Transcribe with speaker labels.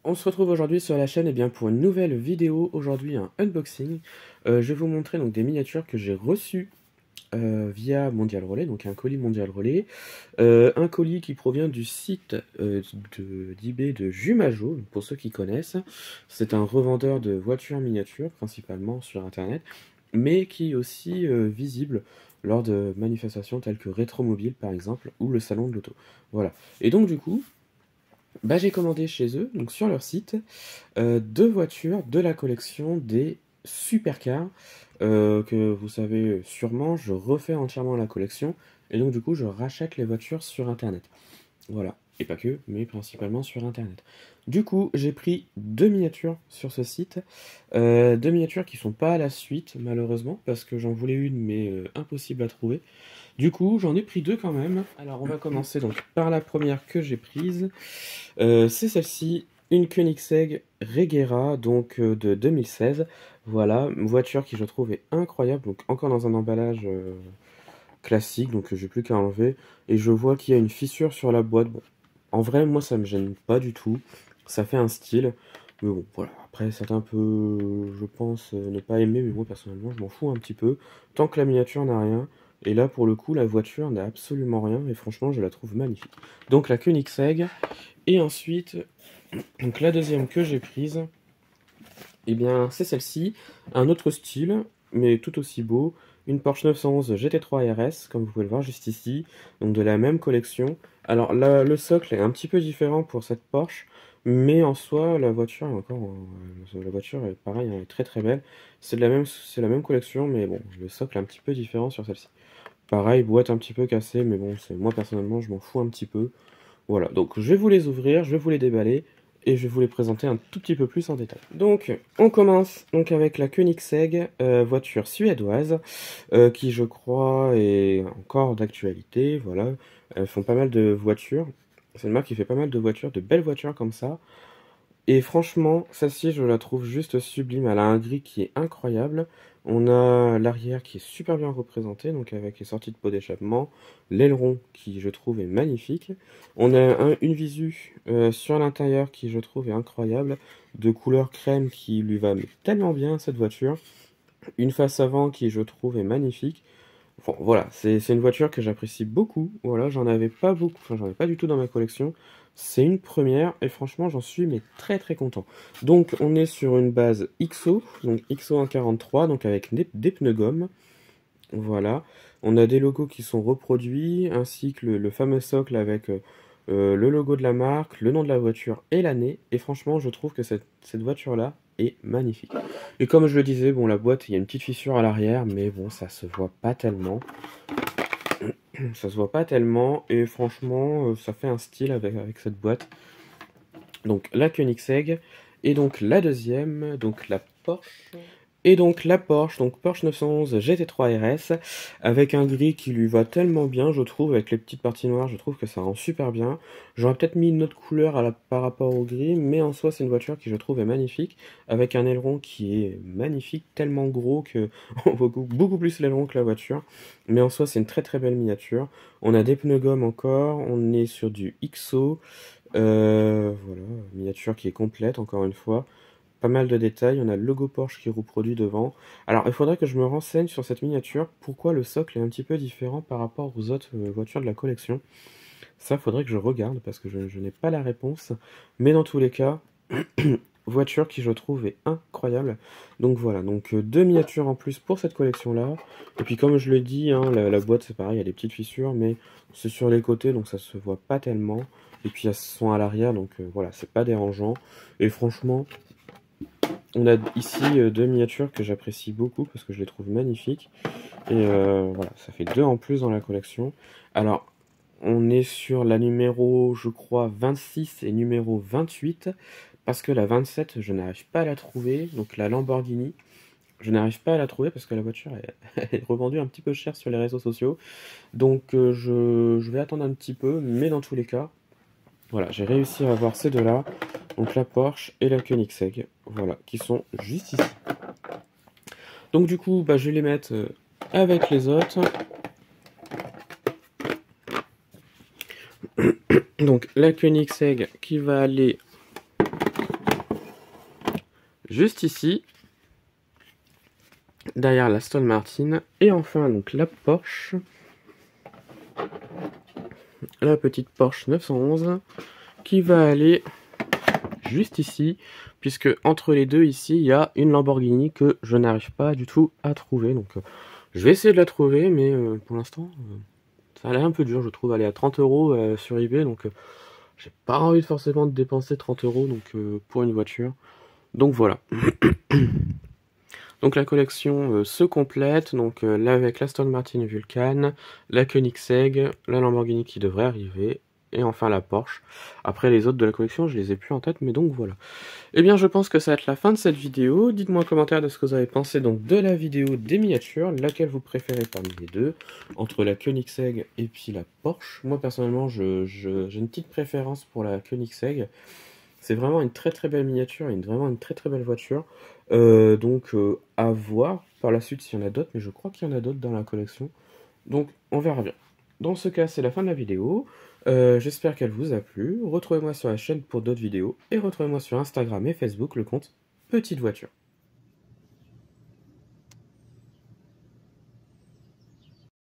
Speaker 1: On se retrouve aujourd'hui sur la chaîne pour une nouvelle vidéo, aujourd'hui un unboxing. Je vais vous montrer donc des miniatures que j'ai reçues via Mondial Relay, donc un colis Mondial Relais. Un colis qui provient du site d'eBay de Jumajo, pour ceux qui connaissent. C'est un revendeur de voitures miniatures, principalement sur internet, mais qui est aussi visible lors de manifestations telles que Rétromobile par exemple, ou le salon de l'auto. Voilà. Et donc du coup, j'ai commandé chez eux, donc sur leur site, deux voitures de la collection des supercars, que vous savez sûrement, je refais entièrement la collection, et donc du coup je rachète les voitures sur internet. Voilà, et pas que, mais principalement sur internet. Du coup, j'ai pris deux miniatures sur ce site, deux miniatures qui sont pas à la suite malheureusement, parce que j'en voulais une mais impossible à trouver. Du coup, j'en ai pris deux quand même. Alors on va commencer donc par la première que j'ai prise. C'est celle-ci, une Koenigsegg Regera, donc de 2016. Voilà, une voiture qui je trouve est incroyable, donc encore dans un emballage classique, donc j'ai plus qu'à enlever. Et je vois qu'il y a une fissure sur la boîte. Bon, en vrai, moi ça me gêne pas du tout, ça fait un style. Mais bon, voilà, après certains peuvent, je pense, ne pas aimer, mais moi personnellement je m'en fous un petit peu, tant que la miniature n'a rien. Et là pour le coup la voiture n'a absolument rien, et franchement je la trouve magnifique. Donc la Koenigsegg. Et ensuite, donc la deuxième que j'ai prise, c'est celle-ci, un autre style, mais tout aussi beau, une Porsche 911 GT3 RS, comme vous pouvez le voir juste ici, donc de la même collection. Alors là, le socle est un petit peu différent pour cette Porsche, mais en soi, la voiture est encore, la voiture est pareil, elle est très très belle. C'est la même collection, mais bon, le socle est un petit peu différent sur celle-ci. Pareil, boîte un petit peu cassée, mais bon, moi personnellement, je m'en fous un petit peu. Voilà, donc je vais vous les ouvrir, je vais vous les déballer et je vais vous les présenter un tout petit peu plus en détail. Donc on commence donc avec la Koenigsegg, voiture suédoise, qui je crois est encore d'actualité. Voilà, elles font pas mal de voitures. C'est une marque qui fait pas mal de voitures, de belles voitures comme ça. Et franchement, celle-ci, je la trouve juste sublime. Elle a un gris qui est incroyable. On a l'arrière qui est super bien représenté, donc avec les sorties de pot d'échappement. L'aileron qui, je trouve, est magnifique. On a une visu sur l'intérieur qui, je trouve, est incroyable. De couleur crème qui lui va mais tellement bien, cette voiture. Une face avant qui, je trouve, est magnifique. Bon, voilà, c'est une voiture que j'apprécie beaucoup. Voilà, j'en avais pas beaucoup, enfin, j'en ai pas du tout dans ma collection. C'est une première et franchement, j'en suis mais très très content. Donc, on est sur une base XO, donc XO 143, donc avec des pneus gomme. Voilà, on a des logos qui sont reproduits, ainsi que le fameux socle avec le logo de la marque, le nom de la voiture et l'année. Et franchement, je trouve que cette voiture-là est magnifique. Et comme je le disais, bon, la boîte, il y a une petite fissure à l'arrière, mais bon, ça se voit pas tellement. Ça se voit pas tellement, et franchement, ça fait un style avec cette boîte. Donc la Koenigsegg, et donc la deuxième, donc la Porsche. Et donc la Porsche, donc Porsche 911 GT3 RS, avec un gris qui lui va tellement bien, je trouve, avec les petites parties noires, je trouve que ça rend super bien. J'aurais peut-être mis une autre couleur par rapport au gris, mais en soi c'est une voiture qui je trouve est magnifique, avec un aileron qui est magnifique, tellement gros que on voit beaucoup plus l'aileron que la voiture. Mais en soi c'est une très très belle miniature. On a des pneus gomme encore, on est sur du XO, voilà, miniature qui est complète encore une fois. Pas mal de détails, on a le logo Porsche qui est reproduit devant. Alors il faudrait que je me renseigne sur cette miniature, pourquoi le socle est un petit peu différent par rapport aux autres voitures de la collection. Ça faudrait que je regarde parce que je n'ai pas la réponse. Mais dans tous les cas, voiture qui je trouve est incroyable. Donc voilà, donc deux miniatures en plus pour cette collection là. Et puis comme je le dis, hein, la boîte c'est pareil, il y a des petites fissures, mais c'est sur les côtés donc ça se voit pas tellement. Et puis elles sont à l'arrière donc voilà, c'est pas dérangeant. Et franchement, on a ici deux miniatures que j'apprécie beaucoup parce que je les trouve magnifiques. Et voilà, ça fait deux en plus dans la collection. Alors, on est sur la numéro, je crois, 26 et numéro 28. Parce que la 27, je n'arrive pas à la trouver. Donc la Lamborghini, je n'arrive pas à la trouver parce que la voiture est revendue un petit peu cher sur les réseaux sociaux. Donc je vais attendre un petit peu. Mais dans tous les cas, voilà, j'ai réussi à avoir ces deux-là. Donc la Porsche et la Koenigsegg, voilà, qui sont juste ici. Donc du coup, je vais les mettre avec les autres. Donc la Koenigsegg qui va aller juste ici, derrière la Aston Martin, et enfin donc la Porsche, la petite Porsche 911, qui va aller juste ici, puisque entre les deux ici, il y a une Lamborghini que je n'arrive pas du tout à trouver, donc je vais essayer de la trouver, mais pour l'instant, ça a l'air un peu dur, je trouve, elle est à 30 € sur eBay, donc j'ai pas envie de forcément de dépenser 30 € donc, pour une voiture, donc voilà. Donc la collection se complète, donc là avec l'Aston Martin Vulcan, la Koenigsegg, la Lamborghini qui devrait arriver, et enfin la Porsche. Après les autres de la collection, je les ai plus en tête, mais donc voilà. Eh bien je pense que ça va être la fin de cette vidéo. Dites-moi en commentaire de ce que vous avez pensé donc de la vidéo des miniatures, laquelle vous préférez parmi les deux, entre la Koenigsegg et puis la Porsche. Moi personnellement, j'ai une petite préférence pour la Koenigsegg. C'est vraiment une très très belle miniature, vraiment une très très belle voiture. Donc à voir par la suite s'il y en a d'autres, mais je crois qu'il y en a d'autres dans la collection. Donc on verra bien. Dans ce cas, c'est la fin de la vidéo. J'espère qu'elle vous a plu. Retrouvez-moi sur la chaîne pour d'autres vidéos. Et retrouvez-moi sur Instagram et Facebook, le compte Petite Voiture.